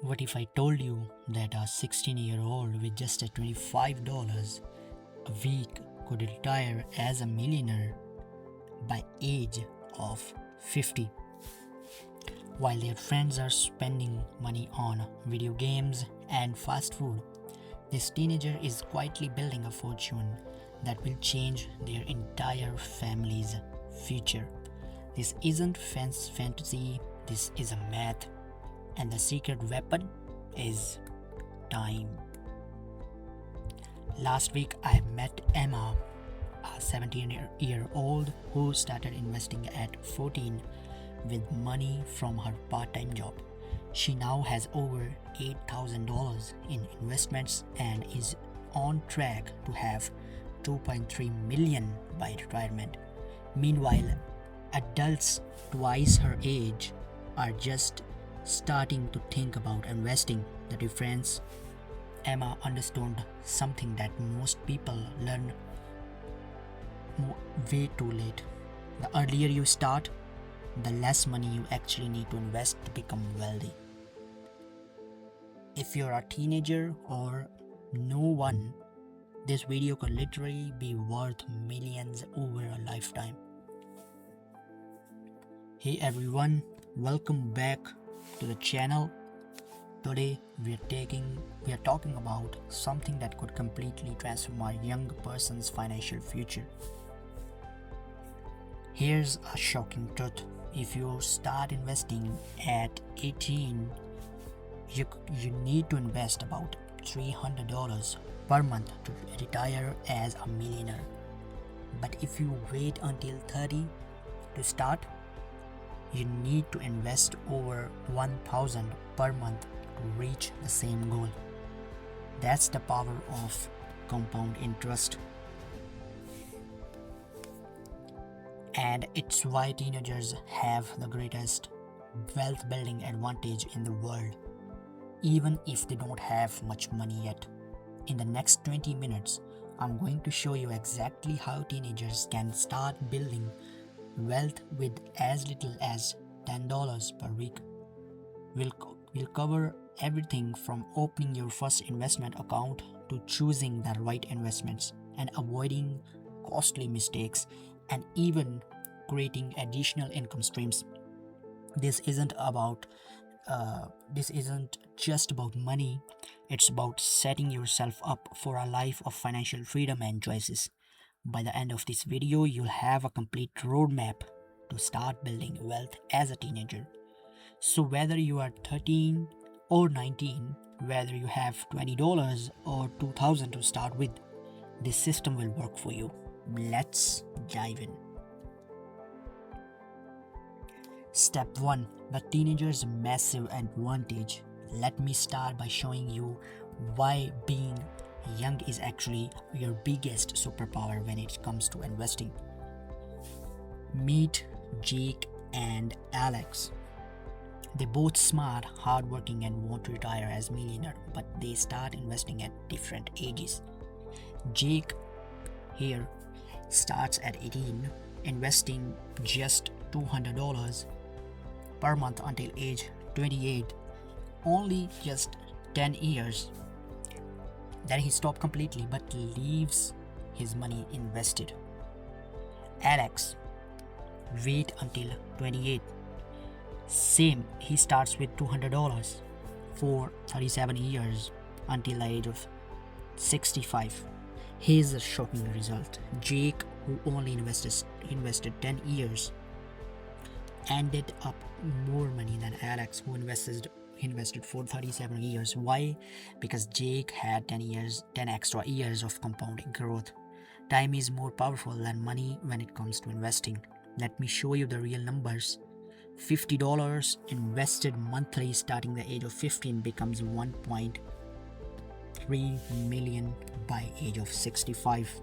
What if I told you that a 16-year-old with just a $25 a week could retire as a millionaire by age of 50, while their friends are spending money on video games and fast food? This teenager is quietly building a fortune that will change their entire family's future. This isn't fantasy, this is a math, and the secret weapon is time. Last week I met Emma, a 17-year-old who started investing at 14 with money from her part-time job. She now has over $8,000 in investments and is on track to have $2.3 million by retirement. Meanwhile, adults twice her age are just starting to think about investing. The difference: Emma understood something that most people learn way too late. The earlier you start, the less money you actually need to invest to become wealthy. If you're a teenager or no one, this video could literally be worth millions over a lifetime. Hey everyone, welcome back to the channel. Today we are talking about something that could completely transform a young person's financial future. Here's a shocking truth: if you start investing at 18, you need to invest about $300 per month to retire as a millionaire. But if you wait until 30 to start, you need to invest over $1,000 per month to reach the same goal. That's the power of compound interest. And it's why teenagers have the greatest wealth building advantage in the world, even if they don't have much money yet. In the next 20 minutes, I'm going to show you exactly how teenagers can start building wealth with as little as $10 per week. We'll cover everything from opening your first investment account to choosing the right investments and avoiding costly mistakes, and even creating additional income streams. This isn't just about money, it's about setting yourself up for a life of financial freedom and choices. By the end of this video, you'll have a complete roadmap to start building wealth as a teenager. So whether you are 13 or 19, whether you have $20 or $2,000 to start with, this system will work for you. Let's dive in. Step 1. The teenager's massive advantage. Let me start by showing you why being young is actually your biggest superpower when it comes to investing. Meet Jake and Alex. They're both smart, hardworking, and want to retire as millionaires, but they start investing at different ages. Jake here starts at 18, investing just $200 per month until age 28, only just 10 years. Then he stopped completely but leaves his money invested. Alex wait until 28. Same, he starts with $200 for 37 years until the age of 65. Here's a shocking result. Jake, who only invested 10 years, ended up more money than Alex, who invested for 37 years. Why? Because Jake had 10 extra years of compounding growth. Time is more powerful than money when it comes to investing. Let me show you the real numbers. $50 invested monthly starting the age of 15 becomes $1.3 million by age of 65.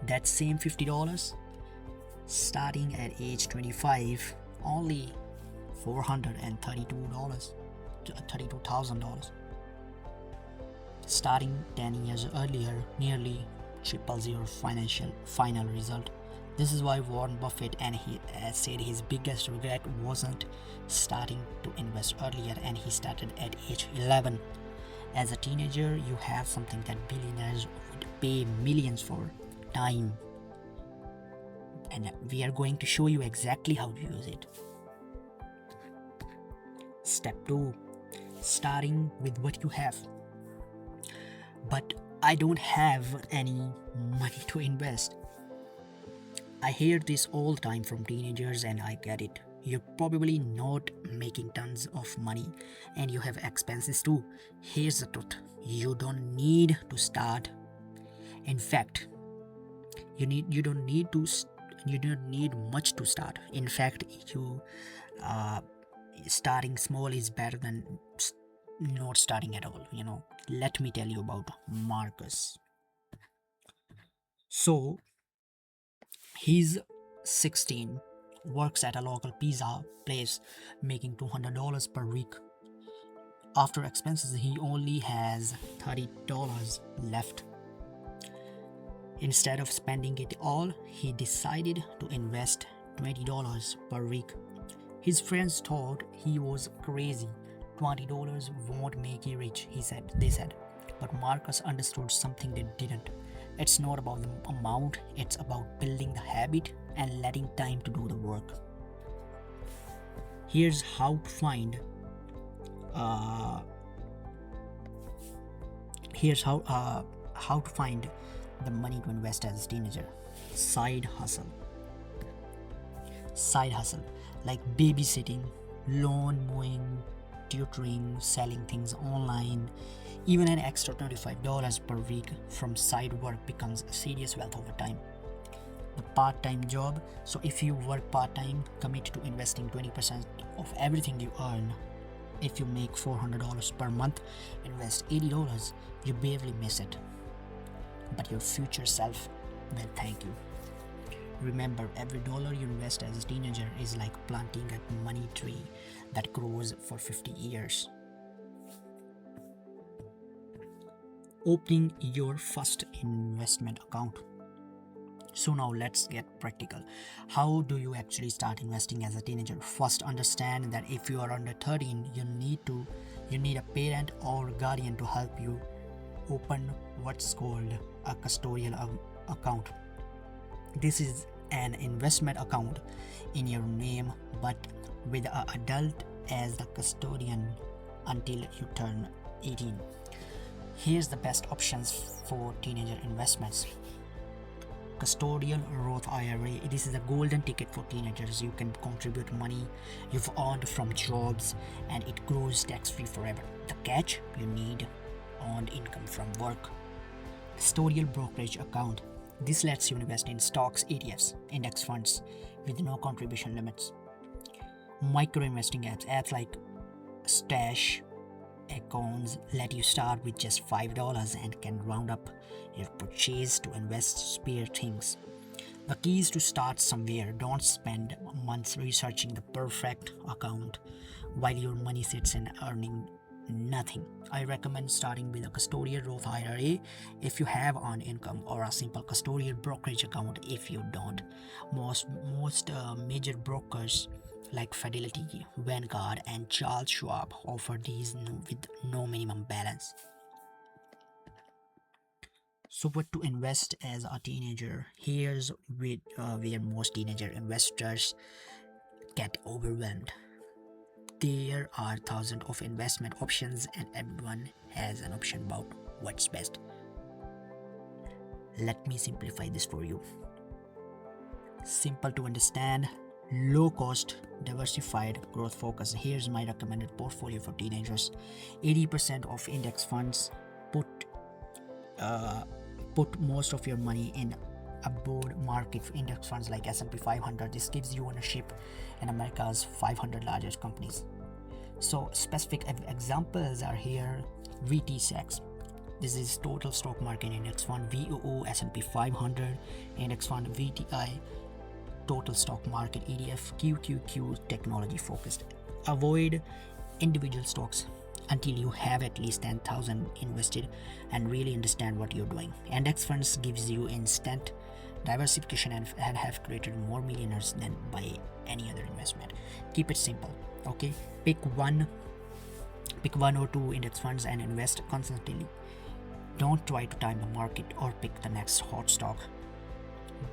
That same $50 starting at age 25, only $32,000. Starting 10 years earlier nearly triples your final result. This is why Warren Buffett and he said his biggest regret wasn't starting to invest earlier, and he started at age 11. As a teenager, you have something that billionaires would pay millions for: time. And we are going to show you exactly how to use it. Step 2: starting with what you have. But I don't have any money to invest. I hear this all the time from teenagers, and I get it. You're probably not making tons of money and you have expenses too. Here's the truth: you don't need to start. In fact, you don't need much to start. In fact, you uh, starting small is better than not starting at all. Let me tell you about Marcus. So he's 16, works at a local pizza place, making $200 per week. After expenses, he only has $30 left. Instead of spending it all, he decided to invest $20 per week. His friends thought he was crazy. $20 won't make you rich, they said. But Marcus understood something they didn't. It's not about the amount, it's about building the habit and letting time to do the work. Here's how to find the money to invest as a teenager. Side hustle. Side hustle like babysitting, lawn mowing, tutoring, selling things online. Even an extra $25 per week from side work becomes serious wealth over time. The part-time job. So if you work part-time, commit to investing 20% of everything you earn. If you make $400 per month, invest $80. You barely miss it. But your future self will thank you. Remember, every dollar you invest as a teenager is like planting a money tree that grows for 50 years. Opening your first investment account. So now let's get practical. How do you actually start investing as a teenager? First, understand that if you are under 13, you need a parent or guardian to help you open what's called a custodial account. This is an investment account in your name, but with an adult as the custodian until you turn 18. Here's the best options for teenager investments. Custodial Roth IRA. This is a golden ticket for teenagers. You can contribute money you've earned from jobs and it grows tax-free forever. The catch: you need earned income from work. Custodial brokerage account. This lets you invest in stocks, ETFs, index funds with no contribution limits. Micro investing apps like Stash accounts let you start with just $5 and can round up your purchase to invest spare things. The key is to start somewhere. Don't spend months researching the perfect account while your money sits and earning nothing. I recommend starting with a custodial Roth IRA if you have earned income, or a simple custodial brokerage account if you don't. Most major brokers like Fidelity, Vanguard, and Charles Schwab offer these with no minimum balance. So, what to invest as a teenager? Here's where most teenager investors get overwhelmed. There are thousands of investment options, and everyone has an option about what's best. Let me simplify this for you. Simple to understand, low cost, diversified, growth focus. Here's my recommended portfolio for teenagers. 80% of index funds. Put most of your money in above market index funds like S&P 500. This gives you ownership in America's 500 largest companies. So specific examples are here. VTSAX. This is total stock market index fund. VOO S&P 500 index fund. VTI total stock market ETF. QQQ technology focused. Avoid individual stocks until you have at least 10,000 invested and really understand what you're doing. Index funds gives you instant diversification and have created more millionaires than by any other investment. Keep it simple, okay? Pick one, pick one or two index funds and invest constantly. Don't try to time the market or pick the next hot stock.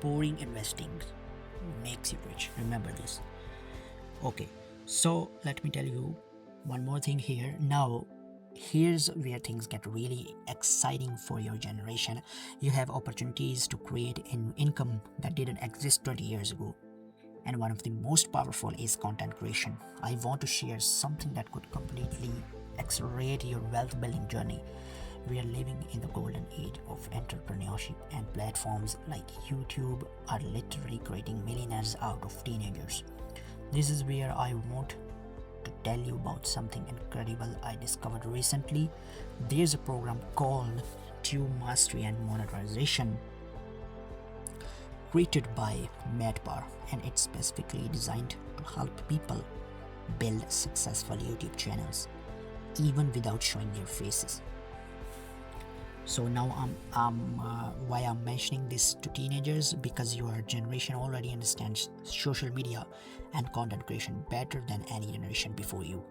Boring investing makes you rich. Remember this. Okay, so let me tell you one more thing here. Now, here's where things get really exciting for your generation. You have opportunities to create an income that didn't exist 20 years ago. And one of the most powerful is content creation. I want to share something that could completely accelerate your wealth building journey. We are living in the golden age of entrepreneurship, and platforms like YouTube are literally creating millionaires out of teenagers. This is where I want to tell you about something incredible I discovered recently. There's a program called Tube Mastery and Monetization created by Madbar, and it's specifically designed to help people build successful YouTube channels even without showing their faces. So now why I'm mentioning this to teenagers, because your generation already understands social media and content creation better than any generation before you.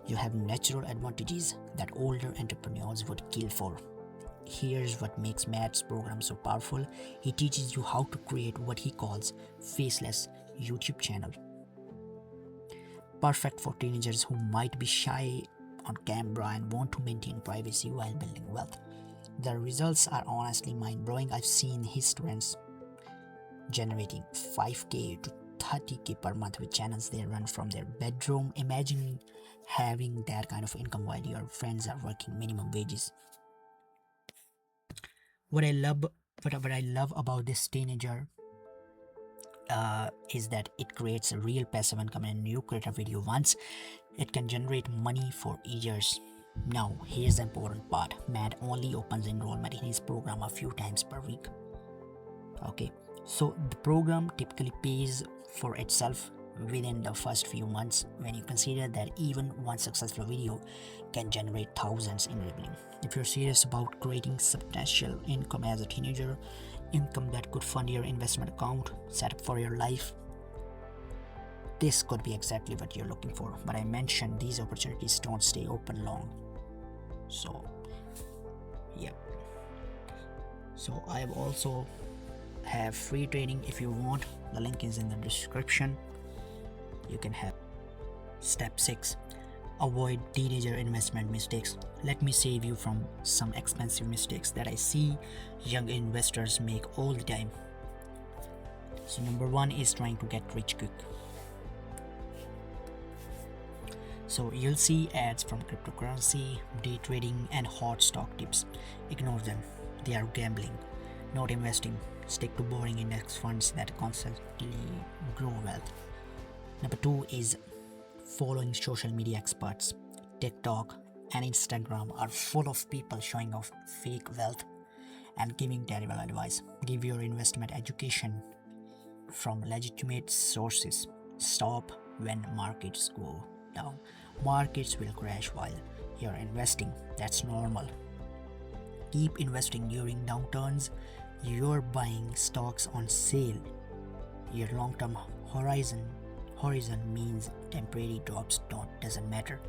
You have natural advantages that older entrepreneurs would kill for. Here's what makes Matt's program so powerful. He teaches you how to create what he calls faceless YouTube channel. Perfect for teenagers who might be shy on camera and want to maintain privacy while building wealth. The results are honestly mind-blowing. I've seen his students generating 5k to 30k per month with channels they run from their bedroom. Imagine having that kind of income while your friends are working minimum wages. What I love about this teenager is that it creates a real passive income, and you create a video once, it can generate money for years. Now, here's the important part. Matt only opens enrollment in his program a few times per week. Okay, so the program typically pays for itself within the first few months, when you consider that even one successful video can generate thousands in revenue. If you're serious about creating substantial income as a teenager, income that could fund your investment account, set up for your life, this could be exactly what you're looking for. But I mentioned these opportunities don't stay open long. So, yeah. So I also have free training if you want. The link is in the description. You can have. Step 6. Avoid teenager investment mistakes. Let me save you from some expensive mistakes that I see young investors make all the time. So number 1 is trying to get rich quick. So you'll see ads from cryptocurrency, day trading, and hot stock tips. Ignore them. They are gambling, not investing. Stick to boring index funds that constantly grow wealth. Number 2 is following social media experts. TikTok and Instagram are full of people showing off fake wealth and giving terrible advice. Give your investment education from legitimate sources. Stop when markets go down. Markets will crash while you're investing. That's normal. Keep investing during downturns. You're buying stocks on sale. Your long-term horizon means temporary drops doesn't matter.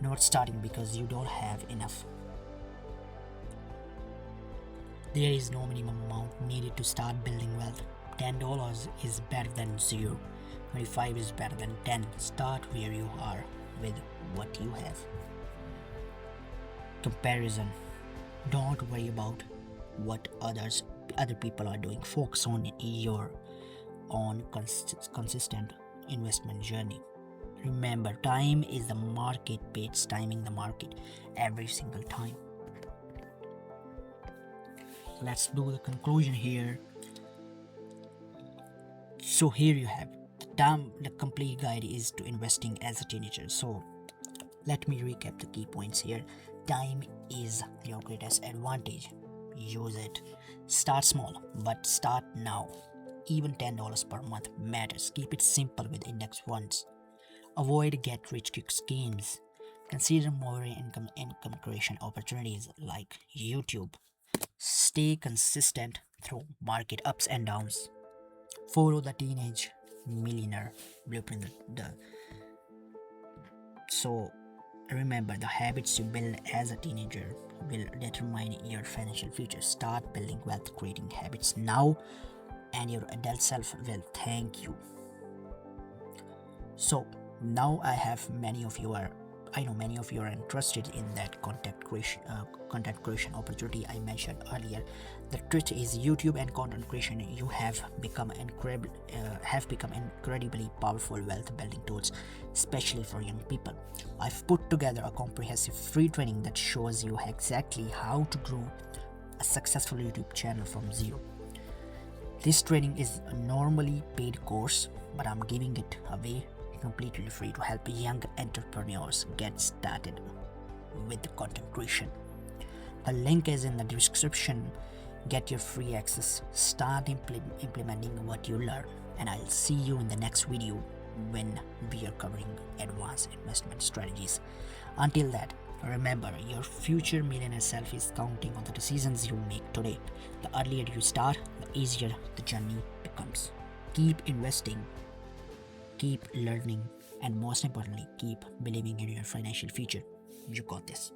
Not starting because you don't have enough. There is no minimum amount needed to start building wealth. $10 is better than 0. 25 is better than 10. Start where you are with what you have. Comparison. Don't worry about what other people are doing. Focus on your own consistent investment journey. Remember, time is the market. It's timing the market every single time. Let's do the conclusion here. So here you have the complete guide is to investing as a teenager. So let me recap the key points here. Time is your greatest advantage. Use it. Start small, but start now. Even $10 per month matters. Keep it simple with index funds. Avoid get-rich-quick schemes. Consider more income creation opportunities like YouTube. Stay consistent. through market ups and downs. Follow the teenage millionaire blueprint. So remember, the habits you build as a teenager will determine your financial future. Start building wealth creating habits now, and your adult self will thank you. So now I know many of you are interested in that content creation opportunity I mentioned earlier. The truth is, YouTube and content creation you have become incredibly powerful wealth building tools, especially for young people. I've put together a comprehensive free training that shows you exactly how to grow a successful YouTube channel from zero. This training is a normally paid course, but I'm giving it away completely free to help young entrepreneurs get started with content creation. The link is in the description. Get your free access, start implementing what you learn, and I'll see you in the next video when we are covering advanced investment strategies. Until that, remember, your future millionaire self is counting on the decisions you make today. The earlier you start, the easier the journey becomes. Keep investing, keep learning, and most importantly, keep believing in your financial future. You got this.